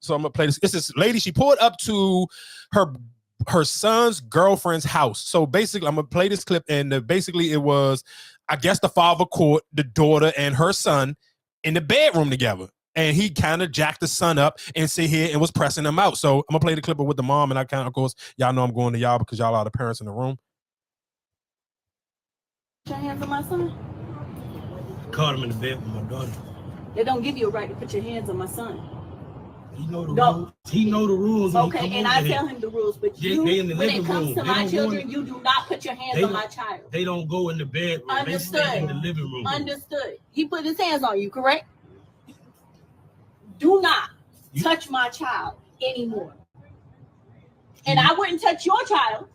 So I'm gonna play this. It's this lady. She pulled up to her son's girlfriend's house. So basically, I'm gonna play this clip, and basically it was, I guess, the father caught the daughter and her son in the bedroom together, and he kind of jacked the son up and sit here and was pressing him out. So I'm gonna play the clip with the mom, and I kind of course, y'all know I'm going to y'all because y'all are the parents in the room. Put your hands on my son. Caught him in the bed with my daughter. They don't give you a right to put your hands on my son. He know the rules. He know the rules. Okay, and I tell him the rules, but you, when it comes to my children, you do not put your hands on my child. They don't go in the bedroom. Understood. They stay in the living room. Understood. He put his hands on you, correct? Do not touch my child anymore. And I wouldn't touch your child.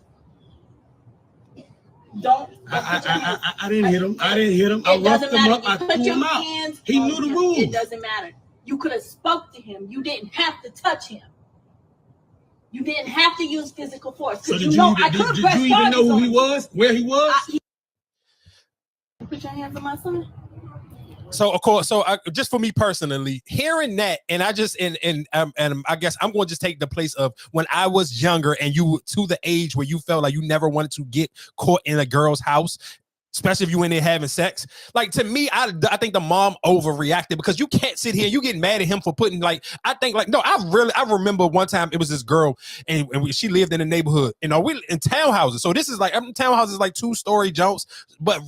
Don't. I didn't hit him. I didn't hit him. I roughed him up. I threw him out. He knew the rules. It doesn't matter. You could have spoke to him. You didn't have to touch him. You didn't have to use physical force. So did you even know who he was? Where he was? Put your hands on my son. So of course, just for me personally, hearing that, and I just and I guess I'm going to just take the place of when I was younger, and you to the age where you felt like you never wanted to get caught in a girl's house. Especially if you in there having sex. Like, to me, I think the mom overreacted, because you can't sit here and you getting mad at him for putting, like, I think, like, no, I remember one time it was this girl, and she lived in the neighborhood, we in townhouses. So this is like, townhouses like 2-story jumps, but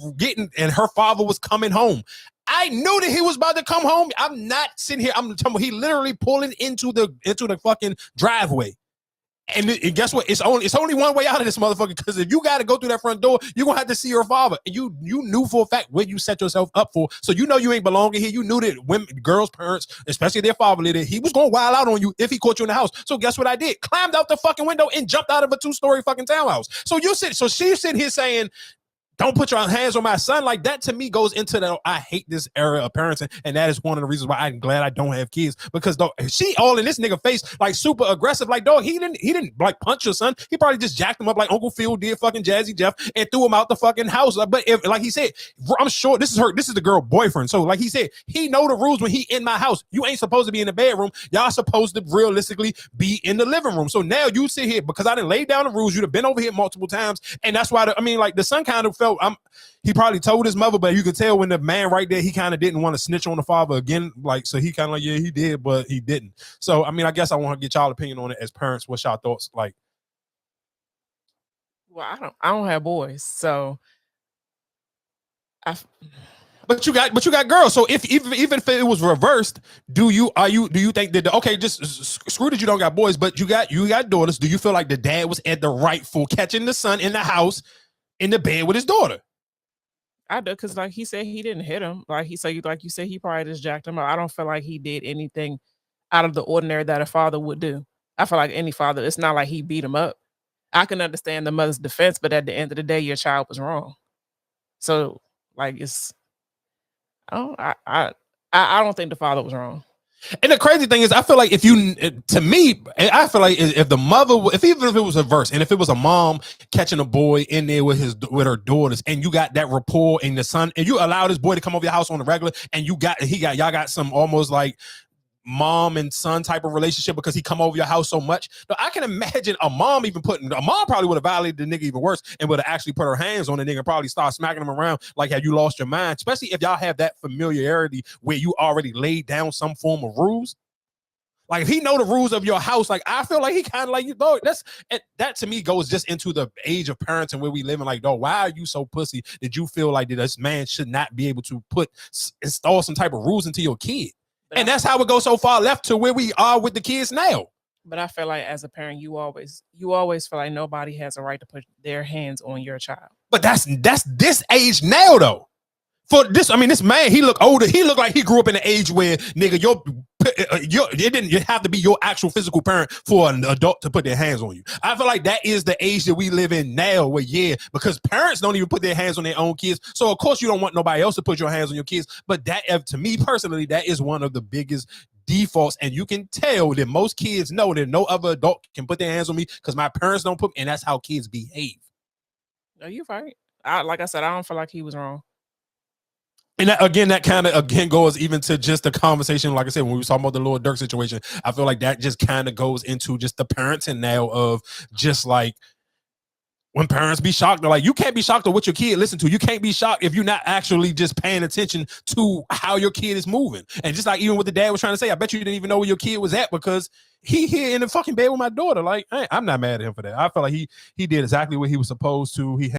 and her father was coming home. I knew that he was about to come home. I'm not sitting here. I'm telling you, he literally pulling into the fucking driveway. And guess what? It's only one way out of this motherfucker, because if you got to go through that front door, you're going to have to see your father. And you knew for a fact what you set yourself up for. So you know you ain't belonging here. You knew that girls' parents, especially their father, that he was going to wild out on you if he caught you in the house. So guess what I did? Climbed out the fucking window and jumped out of a 2-story fucking townhouse. So she's sitting here saying, don't put your hands on my son. Like, that to me goes into the, I hate this era of parenting, and that is one of the reasons why I'm glad I don't have kids, because she all in this nigga face, like, super aggressive. Like, dog, he didn't like punch your son. He probably just jacked him up like Uncle Phil did fucking Jazzy Jeff and threw him out the fucking house. But if, like he said, I'm sure this is the girl boyfriend. So like he said, he know the rules when he in my house. You ain't supposed to be in the bedroom. Y'all supposed to realistically be in the living room. So now you sit here, because I didn't lay down the rules. You'd have been over here multiple times, and that's why the son kind of felt, he probably told his mother, but you could tell when the man right there, he kind of didn't want to snitch on the father again. Like, so he kind of like, yeah, he did, but he didn't. So, I guess I want to get y'all opinion on it as parents. What's y'all thoughts like? Well, I don't have boys, so But you got girls. So even if it was reversed, do you think that okay, just screw that you don't got boys, but you got daughters? Do you feel like the dad was at the rightful catching the son in the house in the bed with his daughter? I do, because like he said, he didn't hit him. Like you said, he probably just jacked him up. I don't feel like he did anything out of the ordinary that a father would do. I feel like any father, it's not like he beat him up. I can understand the mother's defense, but at the end of the day, your child was wrong. So like I don't think the father was wrong. And the crazy thing is, I feel like even if it was a verse, and if it was a mom catching a boy in there with her daughters, and you got that rapport and the son, and you allow this boy to come over your house on the regular, and y'all got some almost like mom and son type of relationship because he come over your house so much. Now, I can imagine a mom probably would have violated the nigga even worse and would have actually put her hands on the nigga and probably start smacking him around like, have you lost your mind? Especially if y'all have that familiarity where you already laid down some form of rules. Like, if he know the rules of your house, like, I feel like he kind of like, you know, that to me goes just into the age of parents and where we live in. Like, dog, why are you so pussy that you feel like that this man should not be able to install some type of rules into your kid? And that's how it goes so far left to where we are with the kids now. But I feel like as a parent, you always feel like nobody has a right to put their hands on your child. But that's this age now, though. For this, this man, he look older. He looked like he grew up in an age where, nigga, it didn't have to be your actual physical parent for an adult to put their hands on you. I feel like that is the age that we live in now, where, because parents don't even put their hands on their own kids. So, of course, you don't want nobody else to put your hands on your kids. But that, to me personally, that is one of the biggest defaults. And you can tell that most kids know that no other adult can put their hands on me because my parents don't put, and that's how kids behave. No, you're right. Like I said, I don't feel like he was wrong. And that kind of goes even to just the conversation, like I said, when we were talking about the Lil Durk situation. I feel like that just kind of goes into just the parenting now of just like when parents be shocked, they're like, you can't be shocked at what your kid listen to. You can't be shocked if you're not actually just paying attention to how your kid is moving. And just like even what the dad was trying to say, I bet you didn't even know where your kid was at because he here in the fucking bed with my daughter. Like, I'm not mad at him for that. I feel like he did exactly what he was supposed to. He